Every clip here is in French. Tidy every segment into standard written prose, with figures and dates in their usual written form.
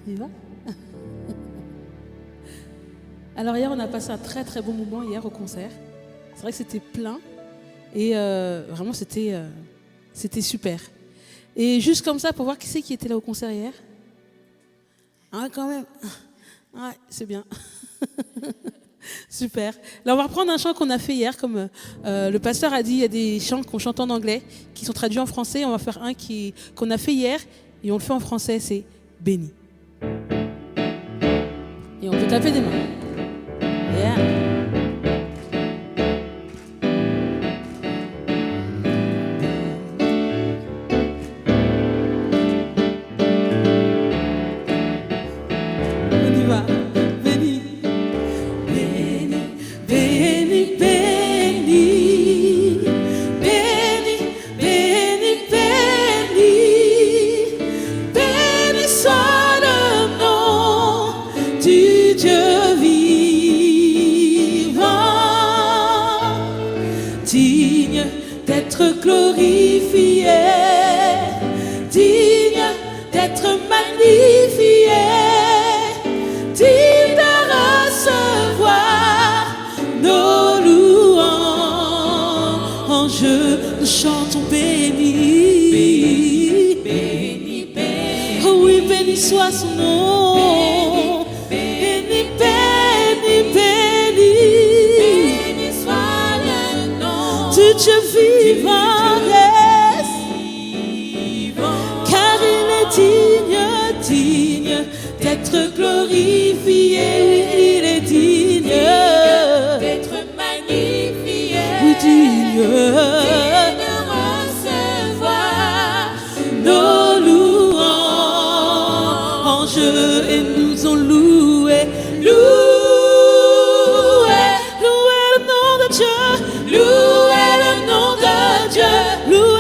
Il va? Alors hier, on a passé un très très bon moment hier au concert. C'est vrai que c'était plein et vraiment c'était super. Et juste comme ça, pour voir qui c'est qui était là au concert hier. Ah quand même. Ouais, c'est bien. Super. Là, on va reprendre un chant qu'on a fait hier, comme le pasteur a dit, il y a des chants qu'on chante en anglais, qui sont traduits en français. On va faire un qu'on a fait hier, et on le fait en français, c'est « Béni ». Et on peut taper des mains. Yeah. Glorifié, digne d'être magnifié, digne de recevoir nos louanges. Nous chantons béni, béni, béni. Oh oui, béni soit son nom. Béni, béni, béni, béni soit le nom de Dieu vivant. Digne d'être glorifié, il est digne d'être magnifié, oui, digne de recevoir nos louanges. Et nous ont loué, loué, loué le nom de Dieu, loué le nom de Dieu, loué.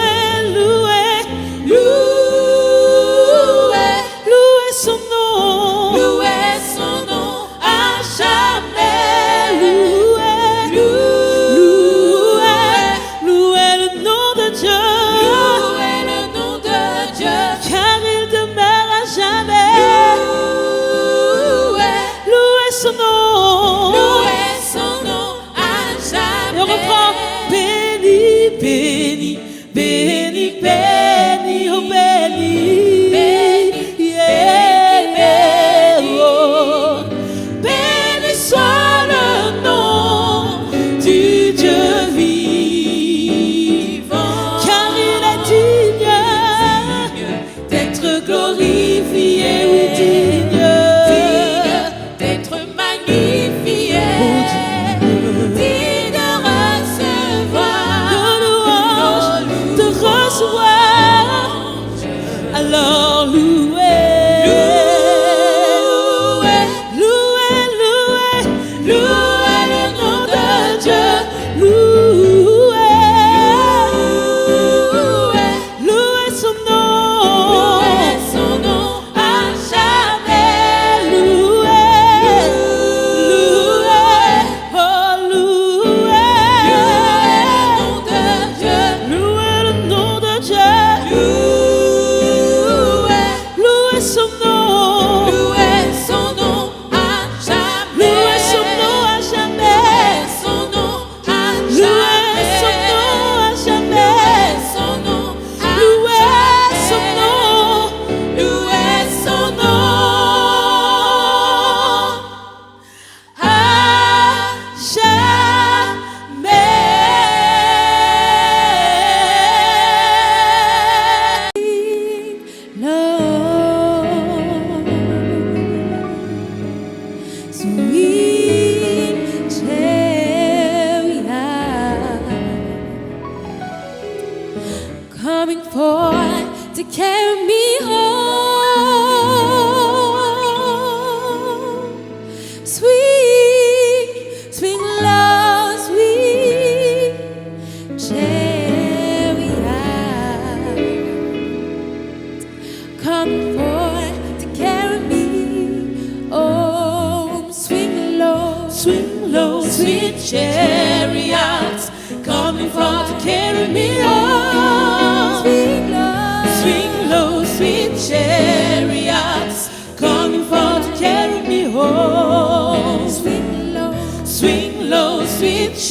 Recevoir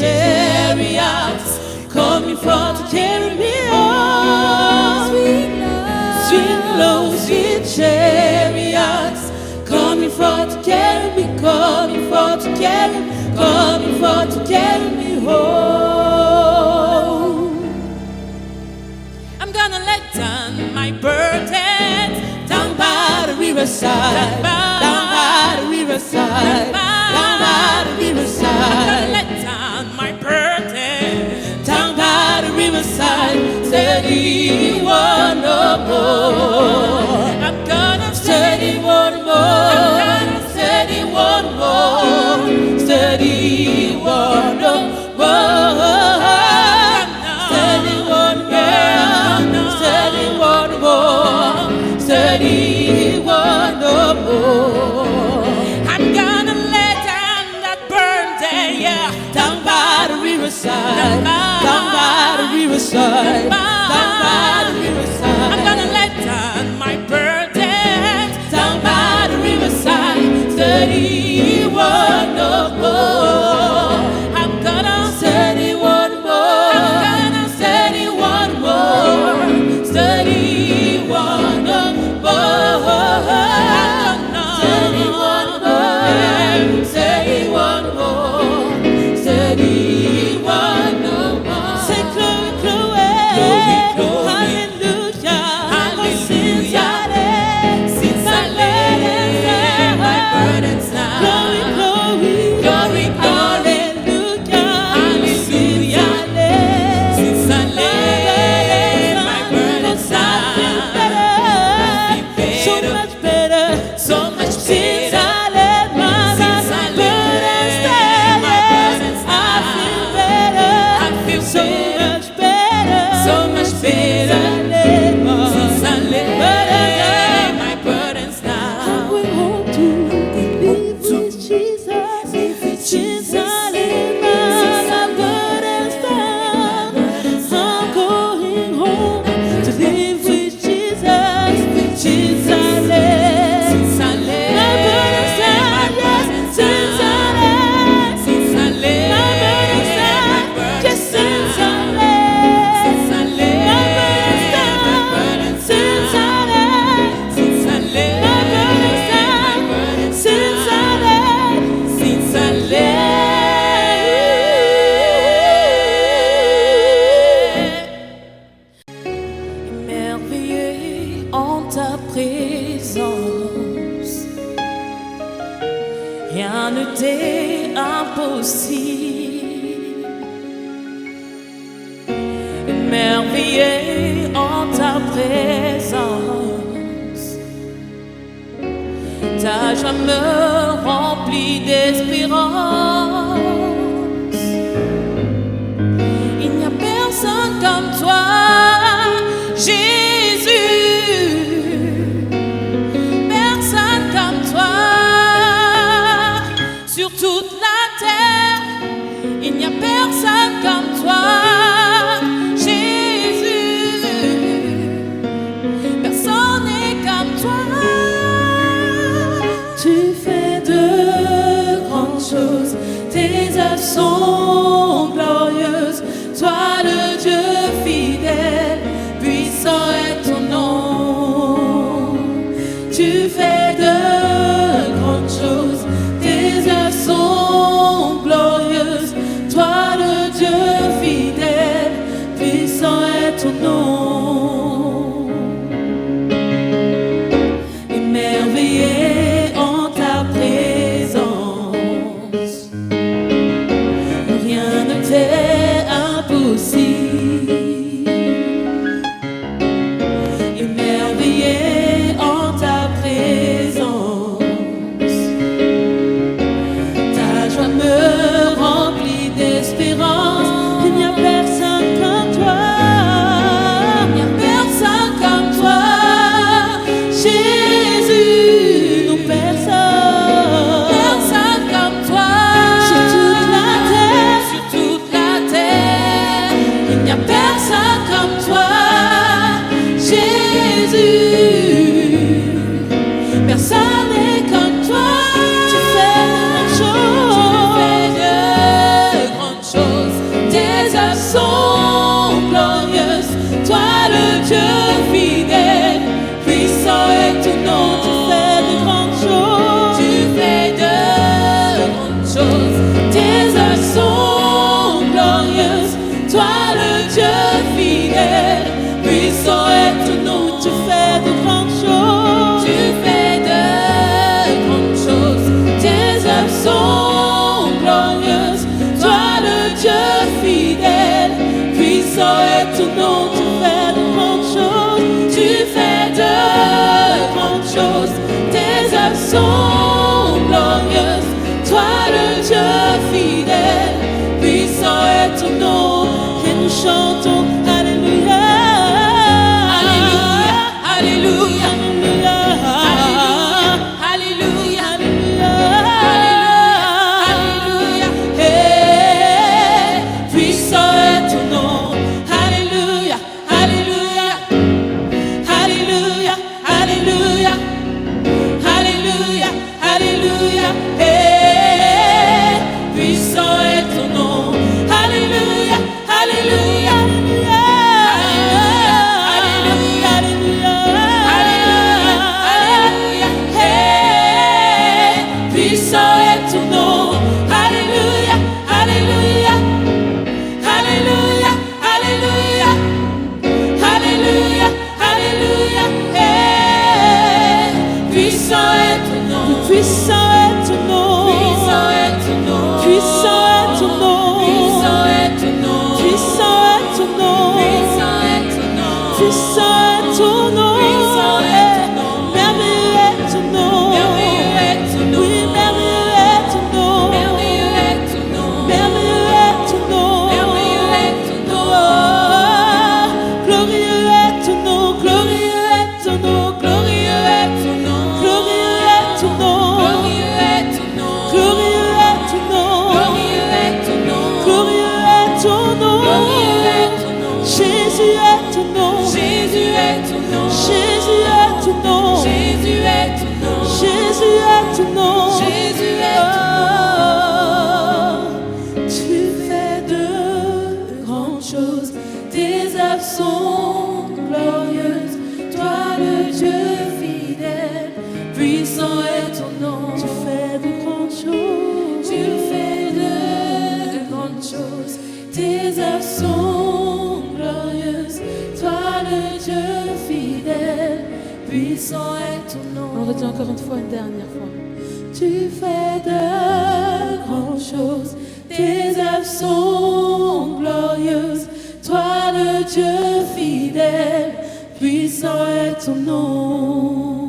chariots coming forth to carry me home. Sweet Lord, sweet chariots coming forth to carry me, coming forth to carry me, coming forth to carry me home. I'm gonna let down my burdens down by the riverside, down by the riverside, down by the riverside. I'm gonna let down my burdens down by the riverside, steady one no more. I'm gonna steady one more. I'm gonna steady one more, steady one no more. Steady one more, steady one more, steady one no more. I'm gonna let down that burden, yeah, down by the riverside, down by the riverside, down by the riverside. I'm gonna let down my burden down by the riverside, steady one no more. I'm gonna steady one more. I'm gonna steady one more, steady one no more. Steady one more, steady one more, steady one no more. Say glory, glory, glory, hallelujah, hallelujah. Since I laid my burdens down, glory, glory, glory, hallelujah, hallelujah. Since I laid my burdens down, so much better, so much better. Since I laid my burdens down, I feel better, I feel so much better, so much better. Since I laid my burdens down, I'm going home to live with Jesus. Since I laid my burdens down, I'm going home to live with Jesus. Since I laid my burdens down, yes, since I laid my burdens down, just since I laid my burdens down, since I laid my burdens down, since I laid, since I laid. Émerveillé en ta présence, rien ne t'est impossible. Émerveillé en ta présence, ta joie me remplit d'espérance. Il n'y a personne comme toi, Jésus. Personne comme toi sur toute la terre. Il n'y a personne comme toi, Jésus. Personne n'est comme toi. Tu fais de grandes choses. sont glorieuses. Toi le Dieu fidèle, puissant est ton nom. Tu fais de grandes choses. Tu fais de grandes choses. Tes œuvres sont glorieuses. Toi le Dieu fidèle, puissant est ton nom. Tu fais de grandes choses. Tu fais de grandes choses. Tes œuvres sont glorieuses. Toi le Dieu fidèle, puissant est ton nom. Tu fais de grandes choses. Tu fais de grandes choses. Tes œuvres sont glorieuses. Toi le Dieu fidèle, puissant est ton nom. Et nous chantons Alléluia. Alléluia. Alléluia. Alléluia. Alléluia. Hey, puissant est ton nom. Alléluia. Alléluia. Alléluia. Alléluia. Alléluia. Alléluia. Hey, puissant est ton nom. Alléluia. Alléluia. Puissant est ton nom. Alléluia, Alléluia. Alléluia, Alléluia. Alléluia, Alléluia. Hey, puissant est ton nom. Puissant est ton nom. Puissant est ton nom. Puissant est ton nom. Puissant est ton nom. Puissant est ton nom. Puissant est ton nom. Puissant est ton nom. Puissant est ton nom. Merveilleux est ton nom. Merveilleux est ton nom. Oui, merveilleux est ton nom. Merveilleux est ton nom. Merveilleux est ton nom. Merveilleux est ton nom. Glorieux est ton nom. Glorieux est ton nom. Glorieux est ton nom. Glorieux est ton nom. Glorieux est ton nom. Glorieux est ton nom. Glorieux est ton nom. Glorieux est ton nom. Glorieux est ton nom. Jésus est ton nom. Jésus est ton nom. Jésus est ton nom. Jésus est ton nom. Jésus est ton nom. Jésus est ton nom. Tu fais de grandes choses. Tes œuvres sont glorieuses. Toi le Dieu fidèle, puissant est ton nom. Tu fais de grandes choses. Tu fais de grandes choses. Tes œuvres sont glorieuses. Toi le Dieu fidèle, puissant est ton nom. On redit encore une fois, une dernière fois. Tu fais de grandes choses. Tes œuvres sont glorieuses. Toi le Dieu fidèle, puissant est ton nom.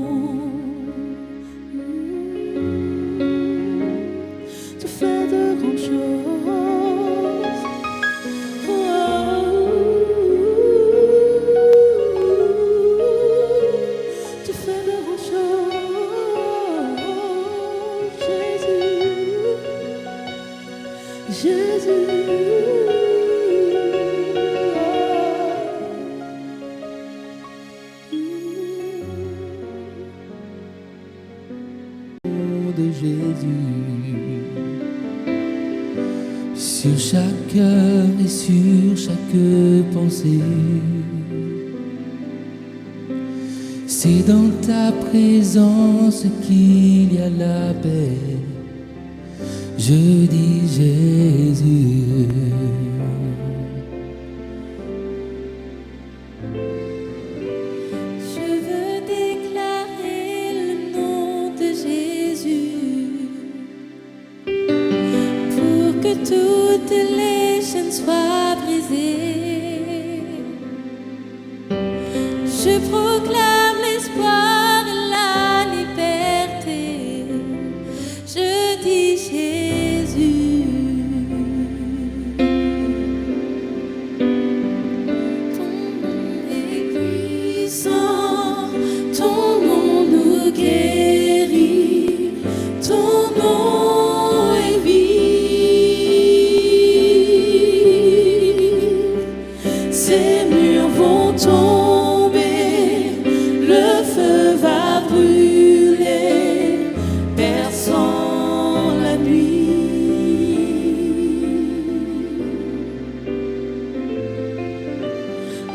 Tu fais de grandes choses. Tu fais de grandes choses. Jésus. Jésus. De Jésus, sur chaque cœur et sur chaque pensée, c'est dans ta présence qu'il y a la paix. Je dis Jésus. Toutes les chaînes soient brisées. Je proclame l'espoir et la liberté. Je dis Jésus. Ton nom est puissant, ton nom nous guérit, ton nom est vivant. Ces murs vont tomber, le feu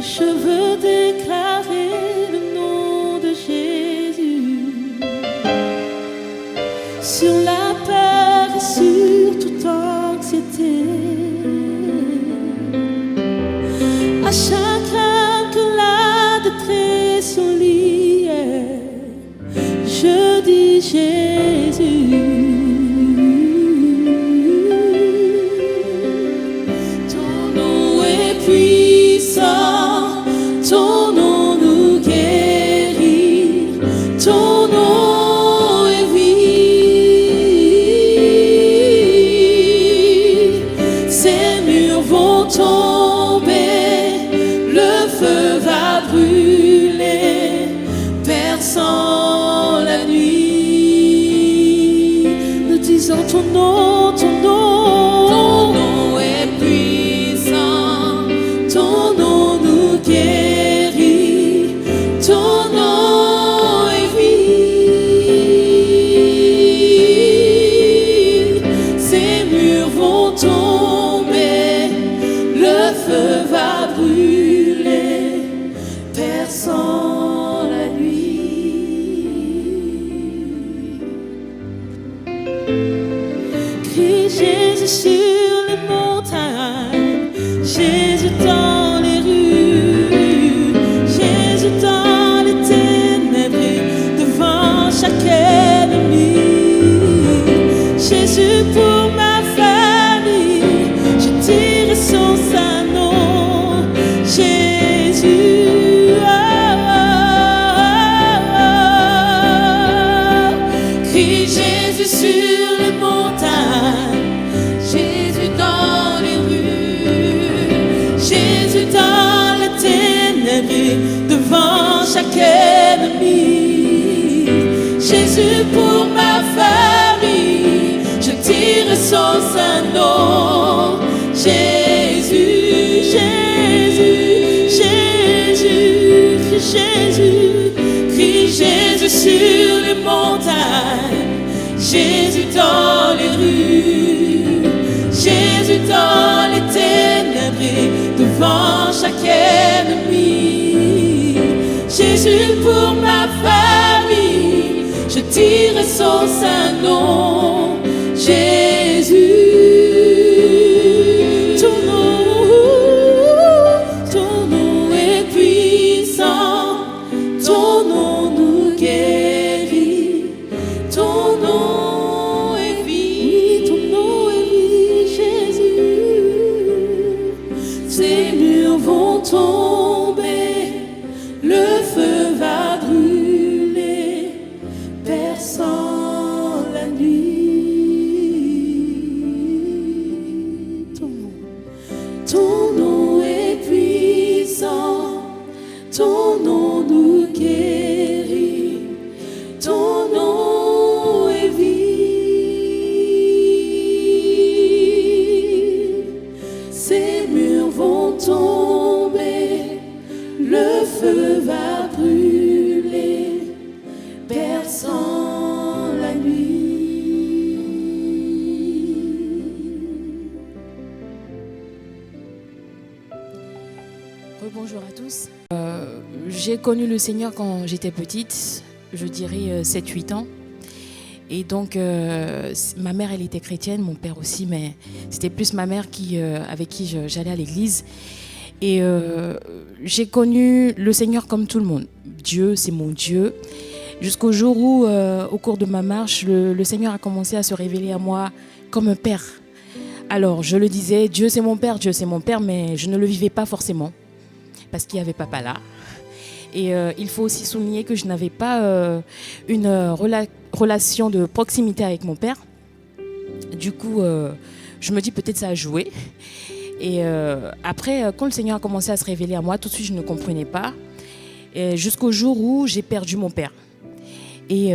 Je veux déclarer le nom de Jésus sur la peur et sur toute anxiété. À chacun que la détresse liée, je dis Jésus. Ton nom est puissant, ton nom nous guérit, ton nom est vie. Ces murs vont tomber, le feu va brûler, perçant la nuit. Nous disons ton nom, ton nom. Ton nom est puissant, ton nom nous guérit, ton nom est vie. Ces murs vont tomber, le feu va brûler, perçant la nuit. Crie Jésus sur les montagnes, Jésus dans les rues, Jésus dans les ténèbres, devant chaque ennemi. Jésus pour ma famille, je tire son saint nom. Jésus, crie Jésus sur les montagnes, Jésus dans les rues, Jésus dans les ténèbres, devant chaque ennemi. Jésus pour ma famille, je tire son saint nom. Jésus, Jésus, Jésus, Jésus, crie Jésus sur les montagnes, Jésus dans les rues, Jésus dans les ténèbres, devant chaque ennemi. Jésus pour ma famille, je tire son saint nom. Jésus, ton nom est puissant, ton nom nous guérit, ton nom est vie, ton nom est vie, Jésus. Ces murs vont tomber, le feu va brûler, perçant la nuit. Ton nom est puissant, ton nom nous guérit, ton nom est vie. Ces murs vont tomber, le feu va brûler, perçant la nuit. Bonjour à tous. J'ai connu le Seigneur quand j'étais petite, je dirais 7-8 ans. Et donc, ma mère, elle était chrétienne, mon père aussi, mais c'était plus ma mère avec qui j'allais à l'église. Et j'ai connu le Seigneur comme tout le monde. Dieu, c'est mon Dieu. Jusqu'au jour où, au cours de ma marche, le Seigneur a commencé à se révéler à moi comme un père. Alors, je le disais, Dieu, c'est mon père, mais je ne le vivais pas forcément, parce qu'il n'y avait papa là. Et il faut aussi souligner que je n'avais pas une relation de proximité avec mon père. Du coup, je me dis peut-être ça a joué. Et après, quand le Seigneur a commencé à se révéler à moi, tout de suite, je ne comprenais pas. Et jusqu'au jour où j'ai perdu mon père. Et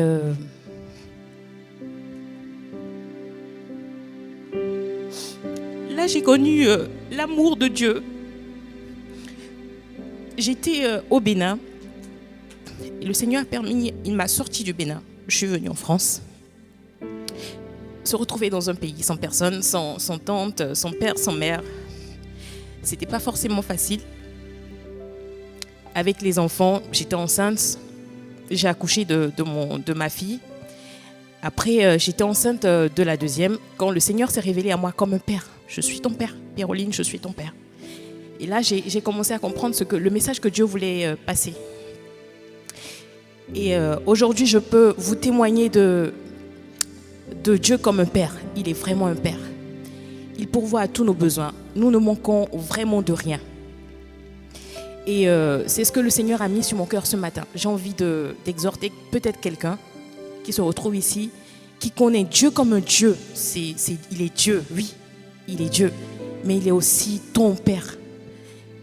là, j'ai connu l'amour de Dieu. J'étais au Bénin. Et le Seigneur a permis, il m'a sorti du Bénin. Je suis venue en France. Se retrouver dans un pays sans personne, sans tante, sans père, sans mère. C'était pas forcément facile. avec les enfants, j'étais enceinte. J'ai accouché de ma fille. Après, j'étais enceinte de la deuxième. Quand le Seigneur s'est révélé à moi comme un père. Je suis ton père. Pierre-Oline, je suis ton père. Et là, j'ai commencé à comprendre le message que Dieu voulait passer. Et aujourd'hui, je peux vous témoigner de Dieu comme un père. Il est vraiment un père. Il pourvoit à tous nos besoins. Nous ne manquons vraiment de rien. Et c'est ce que le Seigneur a mis sur mon cœur ce matin. J'ai envie d'exhorter peut-être quelqu'un qui se retrouve ici, qui connaît Dieu comme un Dieu. Il est Dieu, oui, il est Dieu. Mais il est aussi ton Père.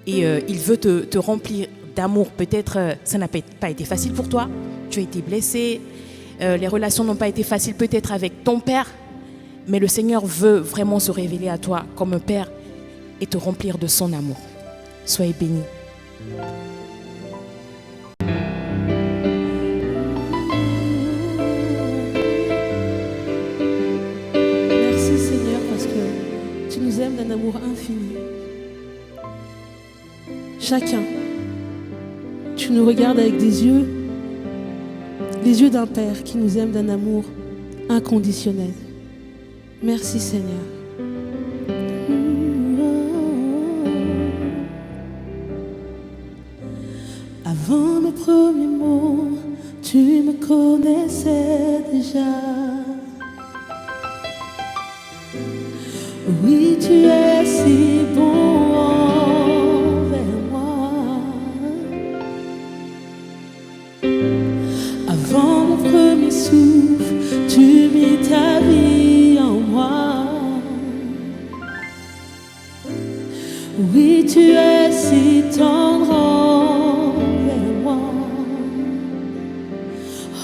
Et il veut te remplir d'amour. Peut-être ça n'a pas été facile pour toi. Tu as été blessé. Les relations n'ont pas été faciles peut-être avec ton Père. Mais le Seigneur veut vraiment se révéler à toi comme un Père et te remplir de son amour. Soyez bénis. Merci Seigneur parce que tu nous aimes d'un amour infini. Chacun, tu nous regardes avec les yeux d'un Père qui nous aime d'un amour inconditionnel. Merci Seigneur. Avant mes premiers mots, tu me connaissais déjà. Oui, tu es si bon envers moi. Avant mon premier souffle, tu mis ta vie en moi. Oui, tu es si tendre envers moi.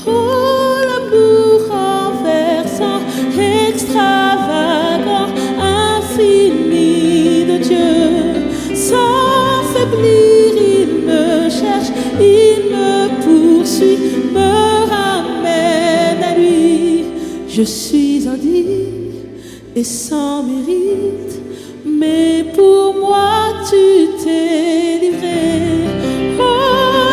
Oh, l'amour renversant, extravagant, infini de Dieu. Sans faiblir, il me cherche, il me poursuit, me ramène à lui. Je suis indigne et sans mérite, mais pour moi tu t'es livré. Oh,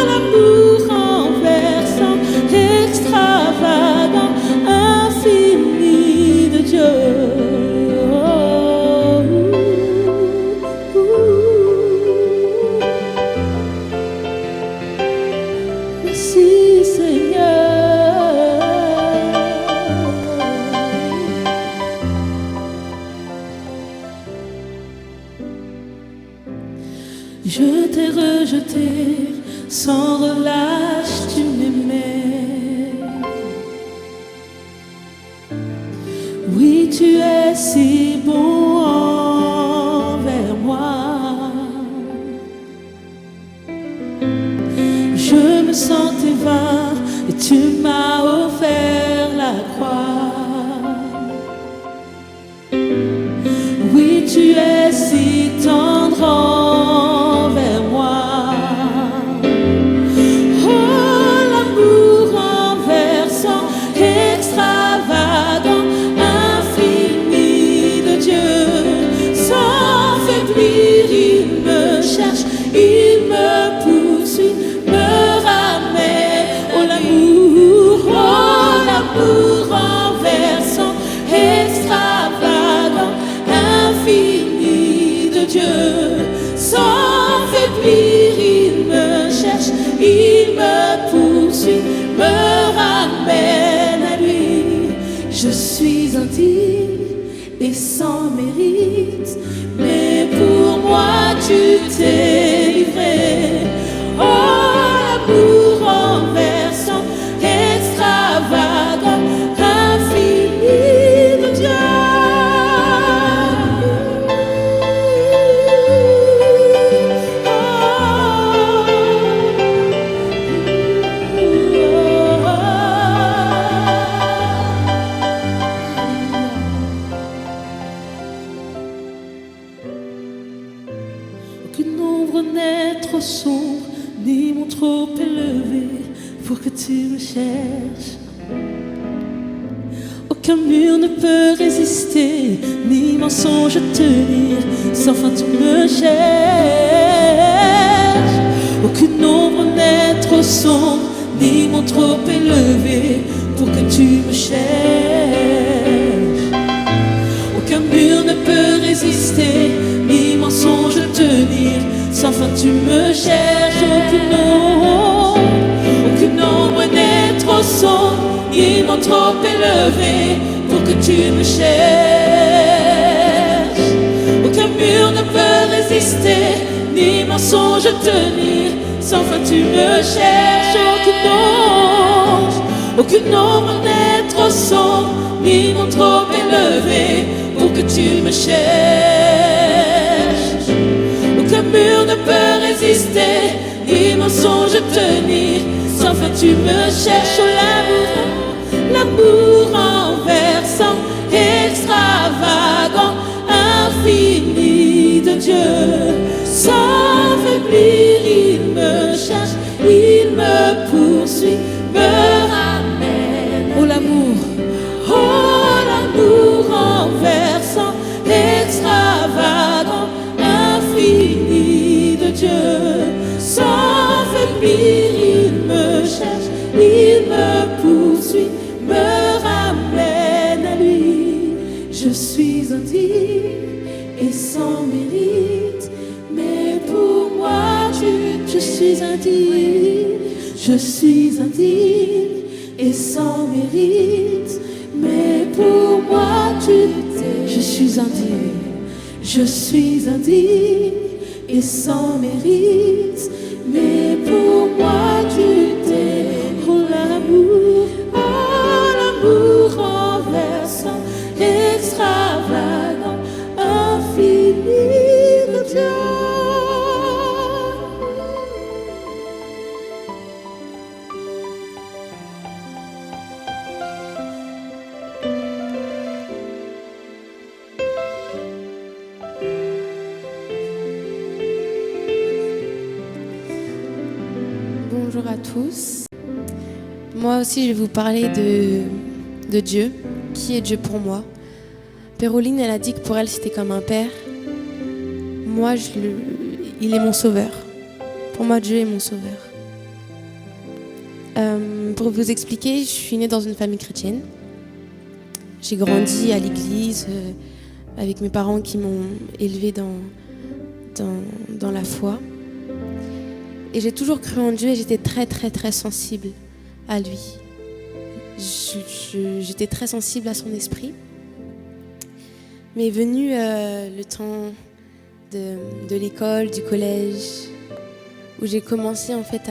l'amour renversant, extravagant, infini de Dieu. Merci Seigneur. Je t'ai rejeté, sans relâche tu m'aimais. Oui, tu es si bon envers moi. Je me sentais vain et tu m'as offert la croix. Oui, tu es si tendre envers moi. Oh, l'amour renversant, extravagant, infini de Dieu. Sans faiblir, il me cherche, il me poursuit, me ramène. Oh, l'amour renversant, extravagant, infini de Dieu. Sans faiblir, il me cherche, il me poursuit, me ramène à lui. Je suis indigne et sans mérite, mais pour moi tu t'es livré. Oh, l'amour renversant, extravagant, infini de Dieu. Aucune ombre n'est trop sombre, ni mon trop élevé pour que tu me cherches. Aucun mur ne peut résister, ni mensonge tenir, sans fin tu me cherches. Aucune ombre trop sombre, ni mon trop élevé pour que tu me cherches. Aucun mur ne peut résister, ni mensonge tenir. Sans fin tu me cherches. Aucune ombre n'est trop sombre, ni mon trop élevé pour que tu me cherches. Aucun mur ne peut résister, ni mensonge tenir. Sans fin tu me cherches. Aucune ombre n'est trop sombre, ni mon trop élevé pour que tu me cherches. Aucun mur ne peut résister, ni mensonge tenir. Sans fin tu me cherches. L'amour renversant, extravagant, infini de Dieu. Sans faiblir, il me cherche, il me poursuit, me ramène. Oh l'amour, renversant, extravagant, infini de Dieu. Sans faiblir, il me cherche, il me poursuit, me ramène à lui. Je suis indigne et sans mérite, mais pour moi je suis indigne. Je suis indigne et sans mérite, mais pour moi tu t'es. Je suis indigne, je suis indigne et sans mérite, mais pour moi tu t'es. Oh l'amour renversant, extravagant, infini de Dieu. Bonjour à tous. Moi aussi, je vais vous parler de Dieu. Qui est Dieu pour moi? Péroline, elle a dit que pour elle, c'était comme un père. Moi, il est mon sauveur. Pour moi, Dieu est mon sauveur. Pour vous expliquer, je suis née dans une famille chrétienne. J'ai grandi à l'église avec mes parents qui m'ont élevée dans la foi. Et j'ai toujours cru en Dieu et j'étais très très très sensible à lui. J'étais très sensible à son esprit. Mais est venu le temps de l'école, du collège, où j'ai commencé en fait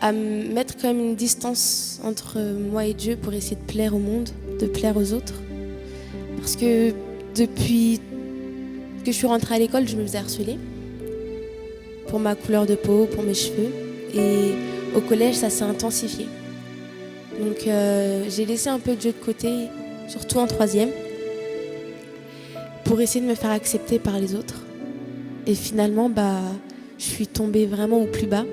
à mettre quand même une distance entre moi et Dieu pour essayer de plaire au monde, de plaire aux autres. Parce que depuis que je suis rentrée à l'école, je me faisais harceler pour ma couleur de peau, pour mes cheveux. Et au collège, ça s'est intensifié. Donc j'ai laissé un peu Dieu de côté, surtout en 3e, pour essayer de me faire accepter par les autres. Et finalement, je suis tombée vraiment au plus bas.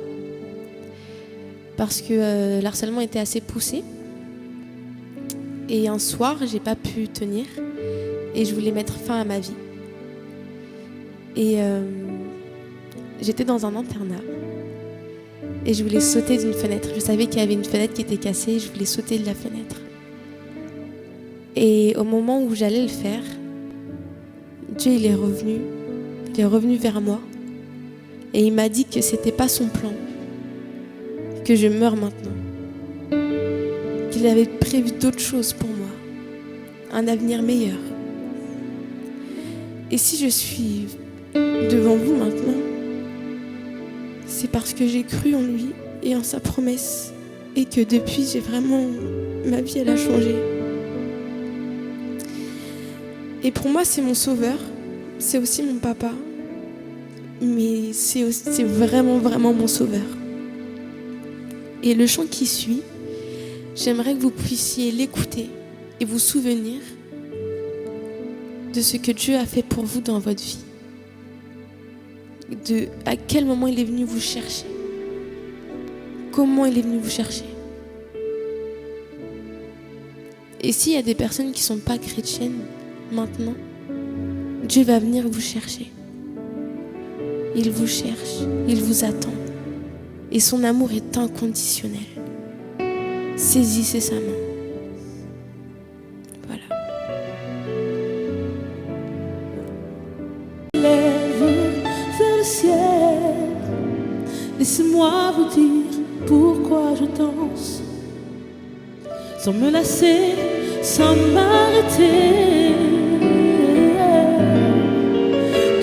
Parce que l'harcèlement était assez poussé. Et un soir, j'ai pas pu tenir. Et je voulais mettre fin à ma vie. Et j'étais dans un internat. Et je voulais sauter d'une fenêtre. Je savais qu'il y avait une fenêtre qui était cassée. Je voulais sauter de la fenêtre. Et au moment où j'allais le faire, Dieu il est revenu vers moi. Et il m'a dit que c'était pas son plan que je meure maintenant. Qu'il avait prévu d'autres choses pour moi. Un avenir meilleur. Et si je suis devant vous maintenant, c'est parce que j'ai cru en lui et en sa promesse. Et que depuis, ma vie elle a changé. Et pour moi, c'est mon sauveur. C'est aussi mon papa. Mais c'est vraiment, vraiment mon sauveur. Et le chant qui suit, j'aimerais que vous puissiez l'écouter et vous souvenir de ce que Dieu a fait pour vous dans votre vie. De à quel moment il est venu vous chercher. Comment il est venu vous chercher. Et s'il y a des personnes qui ne sont pas chrétiennes maintenant, Dieu va venir vous chercher. Il vous cherche, il vous attend. Et son amour est inconditionnel. Saisissez sa main. Voilà. Lève vers le ciel. Laissez-moi vous dire pourquoi je danse. Sans me lasser, sans m'arrêter.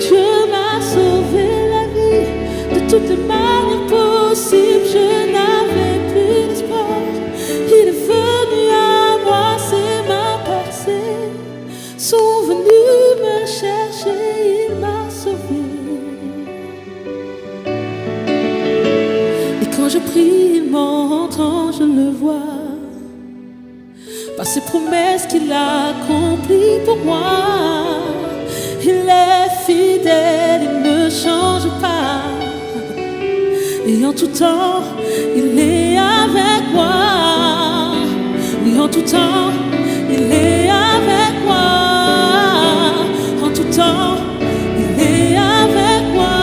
Dieu m'a sauvé la vie de toutes les manières possibles. Je n'avais plus d'espoir. Il est venu à moi, ses mains percées sont venus me chercher, il m'a sauvé. Et quand je prie, il m'entend, je le vois. Par ses promesses qu'il a accomplies pour moi. Il est fidèle, il ne change pas. Et en tout temps, il est avec moi. Et en tout temps, il est avec moi. En tout temps, il est avec moi.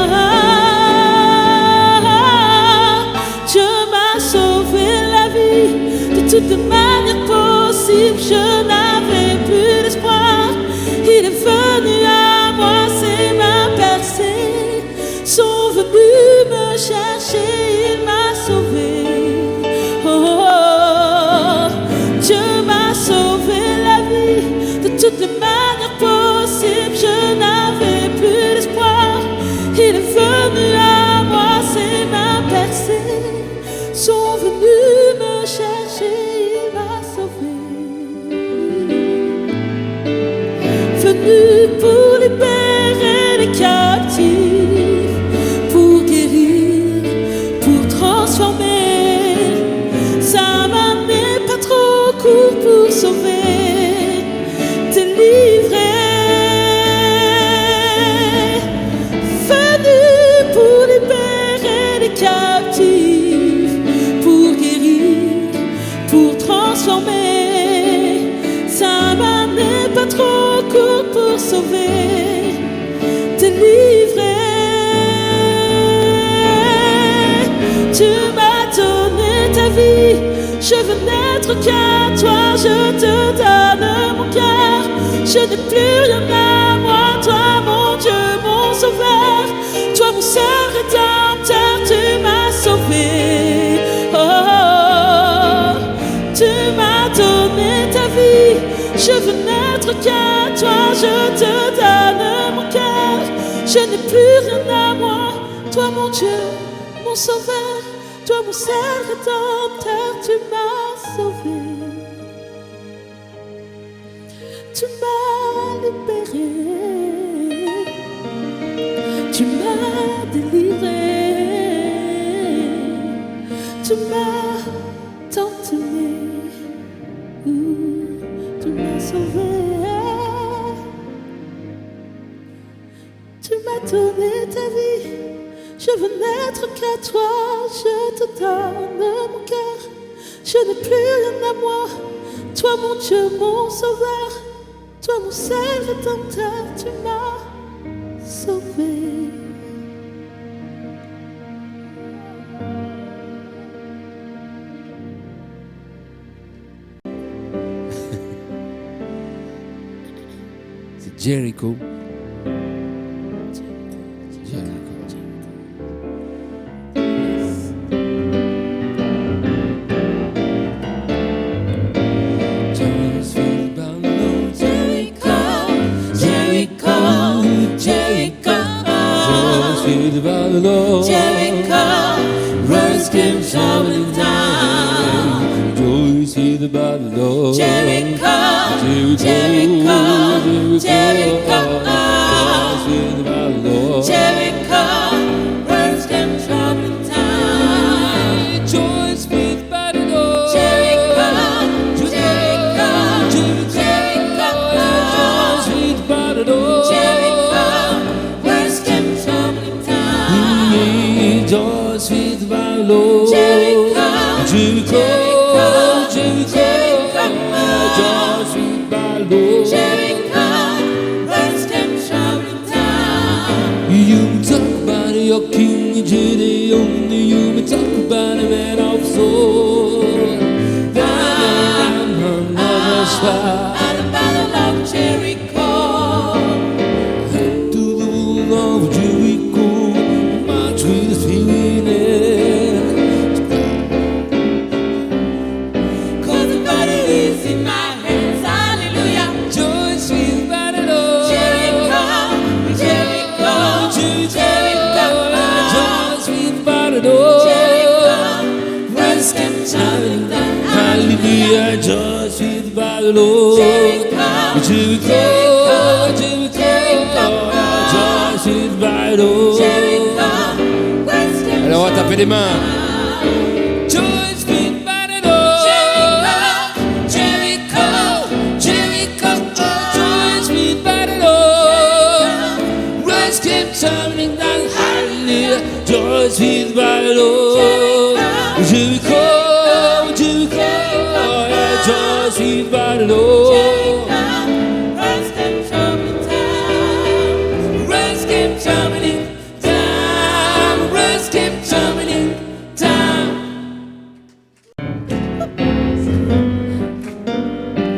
Dieu m'a sauvé la vie de toutes les manières possibles. Je n'avais plus d'espoir. Il est venu à moi, ses mains percées sont venues me chercher. Il m'a sauvé. Dieu m'a sauvé la vie de toutes les manières possibles. Je n'avais plus d'espoir. Il est venu à moi, ses mains percées sont venues me chercher. Il m'a sauvé. Venu pour libérer les captifs, pour guérir, pour transformer. Sa main n'est pas trop courte pour sauver, délivrer. Venu pour libérer les captifs, pour guérir, pour transformer. Sa main n'est pas trop courte pour sauver, délivrer. Tu m'as donné ta vie, je veux n'être qu'à toi, je te donne mon cœur. Je n'ai plus rien à moi, toi mon Dieu, mon sauveur. Toi mon seul rédempteur, tu m'as sauvé. Oh, oh, oh. Tu m'as donné ta vie, je veux n'être qu'à toi, je te donne mon cœur. Je n'ai plus rien à moi, toi mon Dieu, mon sauveur. Toi mon seul rédempteur, tu m'as sauvé. Tu m'as libéré, tu m'as délivré, tu m'as tant aimé, tu m'as sauvé. Tu m'as donné ta vie, je veux n'être qu'à toi, je te donne mon cœur. Je n'ai plus rien à moi, toi mon Dieu, mon sauveur. Toi mon seul rédempteur, tu m'as sauvé. C'est Jericho. Jericho, rocks came tumbling down. Rejoice in the battle, Jericho, Jericho, Jericho, rejoice in the battle, Jericho, rocks came tumbling down. rejoice with battle, Jericho, Jericho, Jericho, rejoice with battle, Jericho, rocks came tumbling down. rejoice with battle, Jericho, Jericho, Jericho, rejoice with battle, Jericho, rocks came tumbling down. you talk about it. your king, Gideon, you may talk about a man of soul. Down another spot. At the battle of Jericho. To the wall of Jericho, march with the Spirit. Cause the battle is in my hands. Hallelujah. Joy, sweet battle. Jericho, Jericho, Jericho. Joy, sweet battle. Jericho, words kept traveling down. Hallelujah, joy, sweet battle. Jericho, Jericho, Jericho, joy, sweet battle. Jericho, words kept Alors on va taper les mains. traveling down. Joy, sweet battle. Jericho, Jericho, Joy, sweet battle. Rise keep turning down. Hallelujah, joy, sweet battle. Jericho, Jericho, joy, sweet battle. words kept traveling down. Rise keep turning down. Rise keep turning down.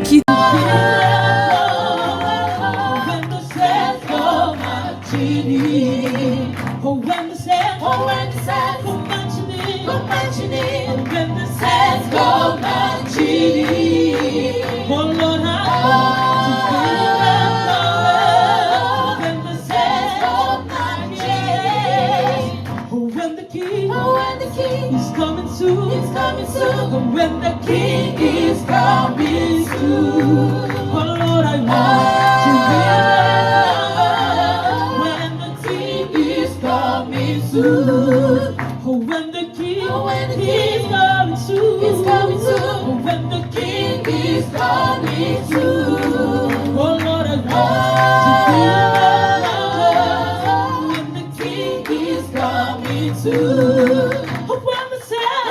Qui When the sands go marching, oh when the sands go marching in, when the sands go marching, oh Lord, I want to be around. When the sands go marching, oh when the King is coming soon, oh when the King is coming soon, oh Lord, I want to be around. When the King is coming soon, oh when the King is coming soon, oh when the King is coming soon, oh Lord, I want to be around. When the King is coming soon, oh when the sands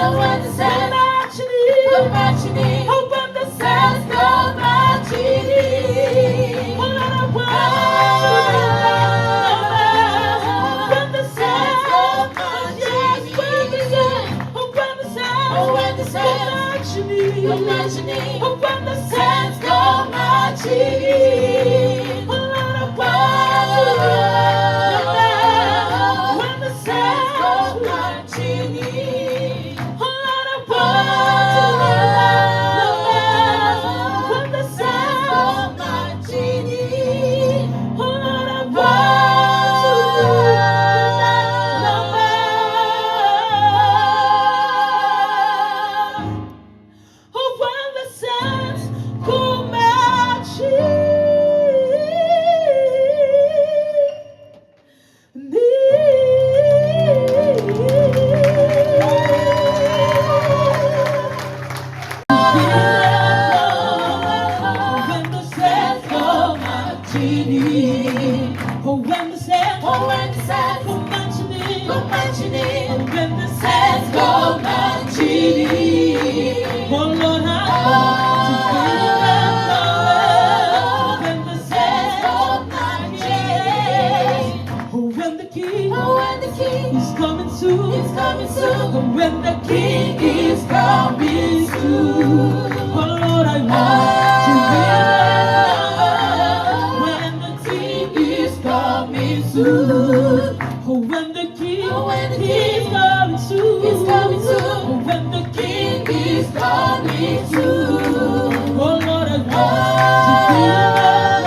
go marching in, oh when the sands go marching in, oh Lord, I want to be around. When the sands go marching in, oh when the sands go marching in, oh when the sands go marching in, oh Lord, I want to be around. When the sands go marching in, oh Lord, I want to be around. When the sands go marching in, oh Lord, I want to be around. Oh, when the sands go marching in, oh when the sands go marching in, oh when the sands go marching in, oh Lord, I want to be around. When the sands go marching, oh when the King is coming soon, oh when the King is coming soon, oh Lord, I want to be around. When the King is coming soon, oh when the King is coming soon, oh when the King is coming soon, oh Lord, I want to be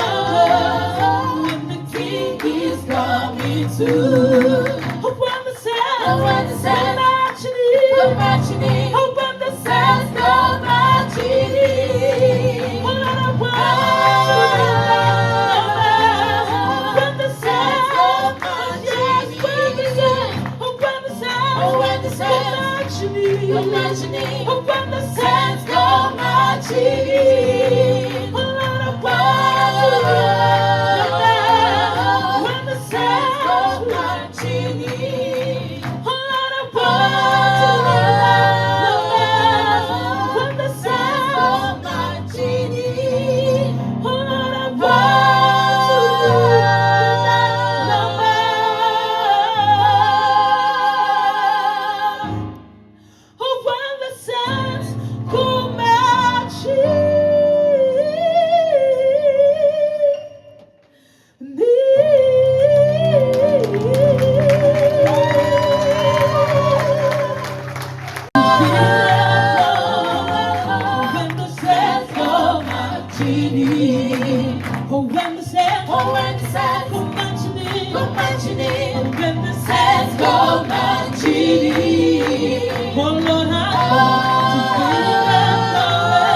around. When the King is coming soon, oh when the sands go marching in, oh when the sands go marching in, oh Lord, I want to be around. When the sands go marching in, oh when the sands go marching in, oh when the sands go marching in, oh Lord, I want to be around. When the sands go marching in, oh Lord, I want to be around. When the sands go marching in, oh Lord, I want to be around. marching in, when the saints go marching in. Oh Lord, I want to be remembered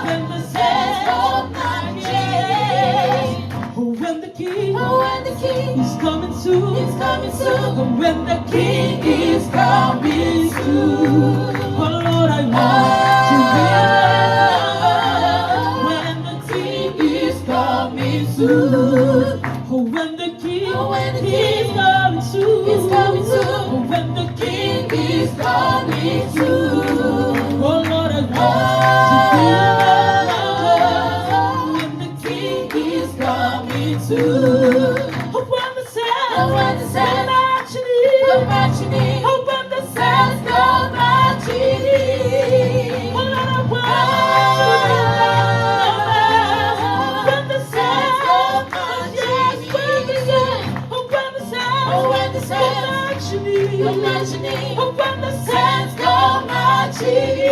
when the saints go marching in. Oh, when the King is coming soon, oh, when the King is coming soon. Oh Lord, I want to be remembered when the King is coming soon. Oh, when the King is coming soon, oh, when the King is coming soon. Oh Lord, I want to be remembered when the King is coming soon. Oh, when the saints go marching in, oh, when the saints go marching in. Oh Lord, I want to be remembered when the saints go marching in. Oh, when the saints go marching in, oh, when the saints go marching in.